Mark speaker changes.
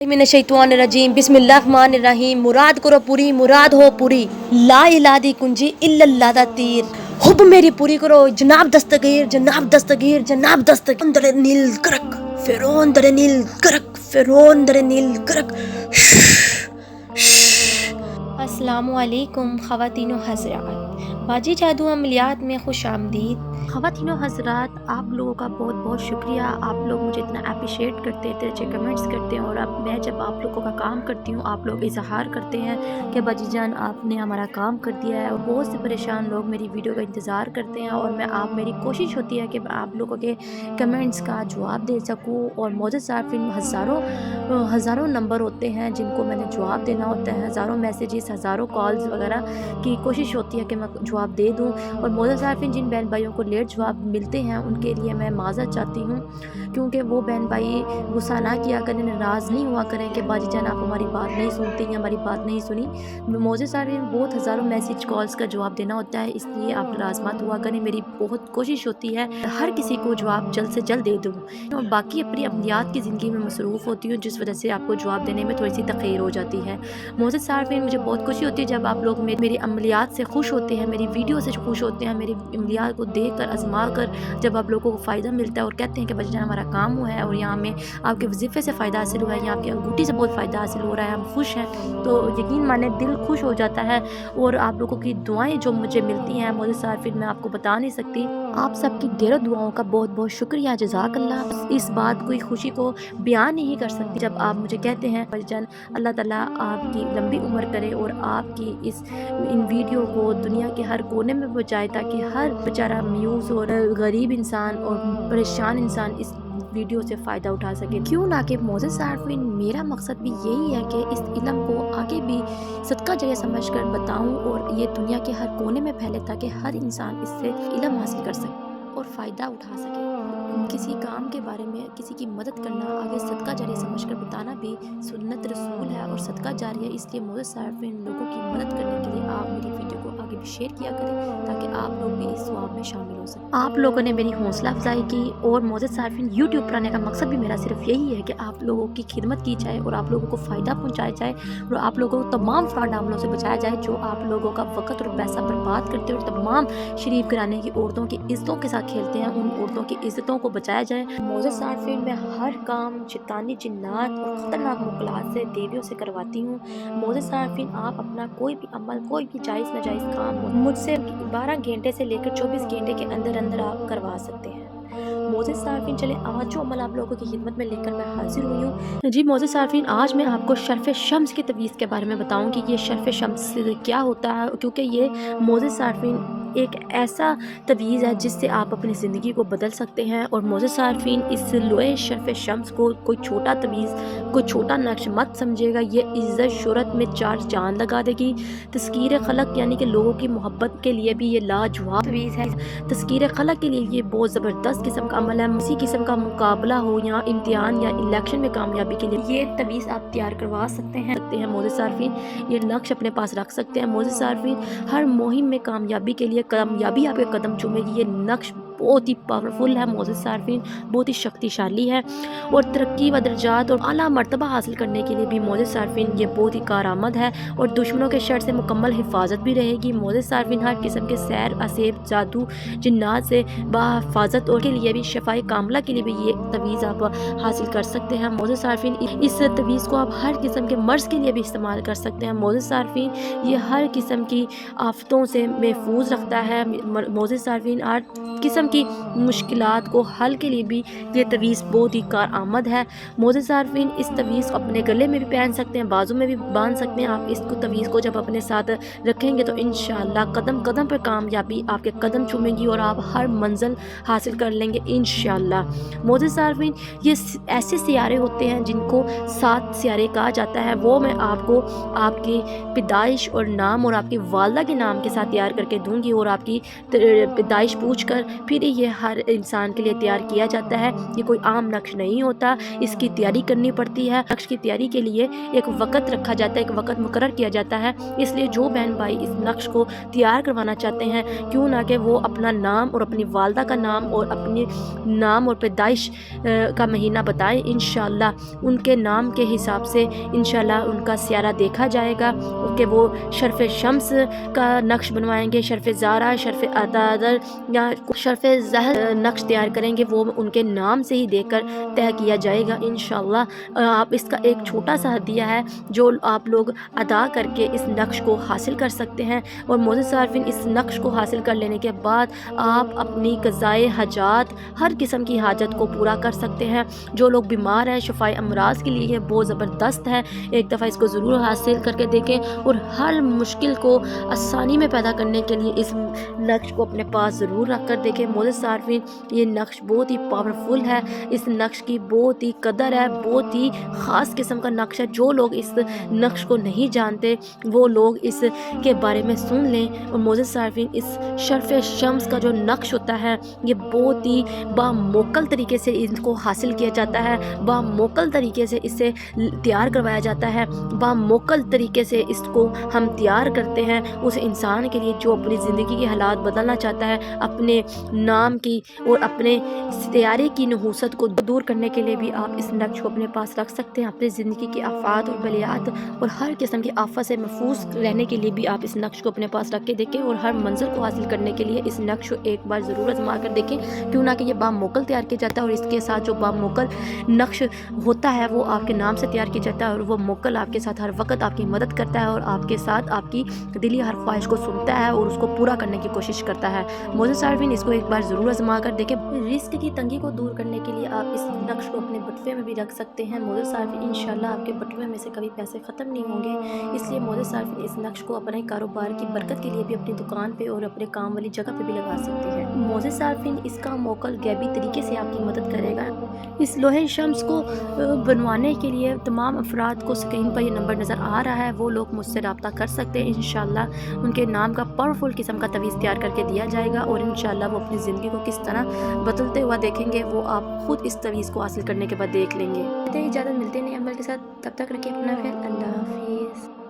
Speaker 1: मिनश्शैतानिर्रजीम बिस्मिल्लाहिर्रहमानिर्रहीम। मुराद करो पूरी, मुराद हो पूरी। ला इलाहा दी कुंजी इल्लल्लाह दा तीर। हुब मेरी पूरी करो जनाब दस्तगीर, जनाब दस्तगीर, जनाब दस्तगीर। दरे नील करक फिरौन, दरे नील करक फिरौन, दरे नील करक। अस्सलामु अलैकुम ख़वातीनो हज़रात, बाजी जादू अमलियात में खुश आमदीद। ख़वातीनो हज़रात, आप लोगों का बहुत बहुत शुक्रिया। आप लोग मुझे इतना अप्रिशिएट करते हैं, इतने अच्छे कमेंट्स करते हैं। और अब मैं जब आप लोगों का काम करती हूँ, आप लोग इजहार करते हैं कि बाजी जान आपने हमारा काम कर दिया है। और बहुत से परेशान लोग मेरी वीडियो का इंतज़ार करते हैं और मेरी कोशिश होती है कि आप लोगों के कमेंट्स का जवाब दे सकूँ। और मौजूद सार्फिन हज़ारों नंबर होते हैं जिनको मैंने जवाब देना होता है, हज़ारों मैसेजेस, हज़ारों कॉल्स वगैरह की कोशिश होती है कि मैं जवाब दे दूं। और मौजूद सार्फिन जिन बहन भाइयों को लेट जवाब मिलते हैं उनके लिए मैं माज़रत चाहती हूँ, क्योंकि वो बहन भाई गुस्सा ना किया करें, नाराज़ नहीं हुआ करें कि बाजी जान आप हमारी बात नहीं सुनती या हमारी बात नहीं सुनी। मौजूद सार्फिन बहुत हज़ारों मैसेज कॉल्स का जवाब देना होता है, इसलिए आप नाराज़ मत हुआ करें। मेरी बहुत कोशिश होती है हर किसी को जवाब जल्द से जल्द दे दूँ। और बाकी अपनी अमलियात की ज़िंदगी में मसरूफ़ होती हूँ, जिस वजह से आपको जवाब देने में थोड़ी सी तख़ीर हो जाती है। मौजूद सार्फिन, मुझे बहुत खुशी होती है जब आप लोग मेरी अमलियात से खुश होते हैं, मेरी वीडियो से खुश होते हैं, मेरी अमलियात को देख कर आजमा कर जब आप लोगों को फ़ायदा मिलता है और कहते हैं कि बच्चा हमारा काम हुआ है और यहाँ हमें आपके वजीफ़े से फ़ायदा हासिल हुआ है, यहाँ आपकी अंगूठी से बहुत फ़ायदा हासिल हो रहा है, हम खुश हैं, तो यकीन माने दिल खुश हो जाता है। और आप लोगों की दुआएँ जो मुझे मिलती हैं मौजूद सार्फिन, मैं आपको बता नहीं सकती। आप सबकी ढेरों दुआओं का बहुत बहुत शुक्रिया, जज़ाकल्लाह। इस बात की खुशी को बयान नहीं कर सकती जब आप मुझे कहते हैं भाईजान अल्लाह ताला आपकी लंबी उम्र करे और आपकी इन वीडियो को दुनिया के हर कोने में पहुंचाए, ताकि हर बेचारा म्यूज़ और गरीब इंसान और परेशान इंसान इस वीडियो से फ़ायदा उठा सके। क्यों ना कि मौजूद सार्फिन, मेरा मकसद भी यही है कि इस इल्म को आगे भी सदका जरिया समझ कर बताऊँ और ये दुनिया के हर कोने में फैले, ताकि हर इंसान इससे इल्म हासिल कर सके और फ़ायदा उठा सके। किसी काम के बारे में किसी की मदद करना, आगे सदका जारिया समझकर बताना भी सुन्नत रसूल है और सदका जारिया। इसलिए मौजूद सार्फिन, लोगों की मदद करने के लिए आप मेरी वीडियो को आगे भी शेयर किया करें, ताकि आप लोग भी इस सवाब में शामिल हो सकें। आप लोगों ने मेरी हौसला अफजाई की। और मौजूद सार्फिन, यूट्यूब पर आने का मकसद भी मेरा सिर्फ यही है कि आप लोगों की खिदमत की जाए और आप लोगों को फ़ायदा पहुँचाया जाए और आप लोगों को तमाम फ्रॉड अमलों से बचाया जाए जो आप लोगों का वक़्त और पैसा बर्बाद करते हैं और तमाम शरीफ घराने की औरतों की इज़्ज़तों के साथ खेलते हैं, उन औरतों की इज़्ज़तों को बचाया जाए। मौजूद सार्फिन, मैं हर काम शैतानी जिन्नात और ख़तरनाक मुक़लात से, देवियों से करवाती हूँ। मौजूद सार्फिन, आप अपना कोई भी अमल, कोई भी जायज़ नाजायज़ काम मुझसे 12 घंटे से लेकर 24 घंटे के अंदर अंदर आप करवा सकते हैं। मौजूद सार्फिन, चले आज जो अमल आप लोगों की खिदमत में लेकर मैं हाजिर हुई हूँ। जी मौजूद सार्फिन, आज मैं आपको शर्फ़ शम्स की तवीज़ के बारे में बताऊँ कि ये शर्फ़ शम्स क्या होता है, क्योंकि ये मौजूद सार्फिन एक ऐसा तवीज़ है जिससे आप अपनी ज़िंदगी को बदल सकते हैं। और मौजूद सार्फिन, इस लोए शर्फ़ शम्स को कोई छोटा तवीज़, कोई छोटा नक्श मत समझिएगा। ये इज़्ज़त शोहरत में 4 चाँद लगा देगी। तस्कीर खलक यानी कि लोगों की मोहब्बत के लिए भी ये लाजवाब तवीज़ है। तस्कीर खलक के लिए ये बहुत ज़बरदस्त किस्म का अमल है। किसी किस्म का मुकाबला हो या इम्तिहान या इलेक्शन में कामयाबी के लिए ये तवीज़ आप तैयार करवा सकते हैं। मौजूद सार्फिन, ये नक्श अपने पास रख सकते हैं। मौजूद सार्फिन, हर मुहिम में कामयाबी के लिए कामयाबी आपके कदम चूमेगी। ये नक्श बहुत ही पावरफुल है मौजूद सार्फिन, बहुत ही शक्तिशाली है। और तरक्की व दर्जात और आला मर्तबा हासिल करने के लिए भी मौजूद सार्फिन ये बहुत ही कारआमद है। और दुश्मनों के शर से मुकम्मल हिफाजत भी रहेगी। मौजूद सार्फिन, हर किस्म के सैर, असेब, जादू, जिन्नात से बाहिफाजत और के लिए भी शफाई कामला के लिए भी ये तवीज़ आप हासिल कर सकते हैं। मौजूद सार्फिन, इस तवीज़ को आप हर किस्म के मर्ज़ के लिए भी इस्तेमाल कर सकते हैं। मौजूद सार्फिन, ये हर किस्म की आफतों से महफूज रखता है। मौजूद सार्फिन, हर किस्म की मुश्किलात को हल के लिए भी ये तवीज़ बहुत ही कारआमद है। मौजूद सार्फिन, इस तवीज़ को अपने गले में भी पहन सकते हैं, बाजू में भी बांध सकते हैं। आप इसको तवीज़ को जब अपने साथ रखेंगे तो इंशाअल्लाह कदम कदम पर कामयाबी आपके कदम चूमेगी और आप हर मंजिल हासिल कर लेंगे इंशाअल्लाह। मौजूद सार्फिन, ये ऐसे सियारे होते हैं जिनको 7 सियारे कहा जाता है। वो मैं आपको आपकी पैदाइश और नाम और आपकी वालदा के नाम के साथ तैयार करके दूंगी और आपकी पैदाइश पूछ कर फिर لیے یہ ہر انسان کے لیے تیار کیا جاتا ہے، یہ کوئی عام نقش نہیں ہوتا، اس کی تیاری کرنی پڑتی ہے۔ نقش کی تیاری کے لیے ایک وقت رکھا جاتا ہے، ایک وقت مقرر کیا جاتا ہے، اس لیے جو بہن بھائی اس نقش کو تیار کروانا چاہتے ہیں کیوں نہ کہ وہ اپنا نام اور اپنی والدہ کا نام اور اپنی نام اور پیدائش کا مہینہ بتائیں، انشاءاللہ ان کے نام کے حساب سے انشاءاللہ ان کا سیارہ دیکھا جائے گا کہ وہ شرف شمس کا نقش بنوائیں گے، شرف زارہ، شرف عدادر یا شرف زہر نقش تیار کریں گے، وہ ان کے نام سے ہی دیکھ کر طے کیا جائے گا انشاءاللہ۔ آپ اس کا ایک چھوٹا سا ہدیہ ہے جو آپ لوگ ادا کر کے اس نقش کو حاصل کر سکتے ہیں، اور معزز صارفین اس نقش کو حاصل کر لینے کے بعد آپ اپنی قضائے حاجات، ہر قسم کی حاجت کو پورا کر سکتے ہیں۔ جو لوگ بیمار ہیں، شفائے امراض کے لیے یہ بہت زبردست ہے، ایک دفعہ اس کو ضرور حاصل کر کے دیکھیں، اور ہر مشکل کو آسانی میں پیدا کرنے کے لیے اس نقش کو اپنے پاس ضرور رکھ کر دیکھیں۔ معزز صارفین یہ نقش بہت ہی پاورفل ہے، اس نقش کی بہت ہی قدر ہے، بہت ہی خاص قسم کا نقش ہے۔ جو لوگ اس نقش کو نہیں جانتے وہ لوگ اس کے بارے میں سن لیں۔ اور معزز صارفین اس شرف شمس کا جو نقش ہوتا ہے یہ بہت ہی باموکل طریقے سے ان کو حاصل کیا جاتا ہے، باموکل طریقے سے اسے تیار کروایا جاتا ہے، باموکل طریقے سے اس کو ہم تیار کرتے ہیں اس انسان کے لیے جو اپنی زندگی کے حالات بدلنا چاہتا ہے، اپنے نام کی اور اپنے سیارے کی نحوست کو دور کرنے کے لیے بھی آپ اس نقش کو اپنے پاس رکھ سکتے ہیں۔ اپنی زندگی کی آفات اور بلیات اور ہر قسم کی آفت سے محفوظ رہنے کے لیے بھی آپ اس نقش کو اپنے پاس رکھ کے دیکھیں، اور ہر منزل کو حاصل کرنے کے لیے اس نقش کو ایک بار ضرور آزما کر دیکھیں، کیوں نہ کہ یہ باموکل تیار کیا جاتا ہے، اور اس کے ساتھ جو باموکل نقش ہوتا ہے وہ آپ کے نام سے تیار کیا جاتا ہے، اور وہ موکل آپ کے ساتھ ہر وقت آپ کی مدد کرتا ہے اور آپ کے ساتھ آپ کی دلی ہر خواہش کو سنتا ہے اور اس کو پورا کرنے کی کوشش کرتا ہے۔ معزز صارفین اس کو ایک بار ضرور آزما کر دیکھیں۔ رزق کی تنگی کو دور کرنے کے لیے آپ اس نقش کو اپنے بٹوے میں بھی رکھ سکتے ہیں۔ معزز صارفین انشاءاللہ آپ کے بٹوے میں سے کبھی پیسے ختم نہیں ہوں گے، اس لیے معزز صارفین اس نقش کو اپنے کاروبار کی برکت کے لیے بھی اپنی دکان پہ اور اپنے کام والی جگہ پہ بھی لگا سکتے ہیں۔ معزز صارفین اس کا موکل غیبی طریقے سے آپ کی مدد کرے گا۔ اس لوح شمس کو بنوانے کے لیے تمام افراد کو اسکرین پر یہ نمبر نظر آ رہا ہے، وہ لوگ مجھ سے رابطہ کر سکتے ہیں، انشاءاللہ ان کے نام کا پاورفل قسم کا تعویذ تیار کر کے دیا جائے گا، اور انشاءاللہ وہ اپنی زندگی کو کس طرح بدلتے ہوا دیکھیں گے وہ آپ خود اس تعویذ کو حاصل کرنے کے بعد دیکھ لیں گے۔ اجازت ملتے ہیں نئے عمل کے ساتھ، تب تک رکھیے اپنا خیال، اللہ حافظ۔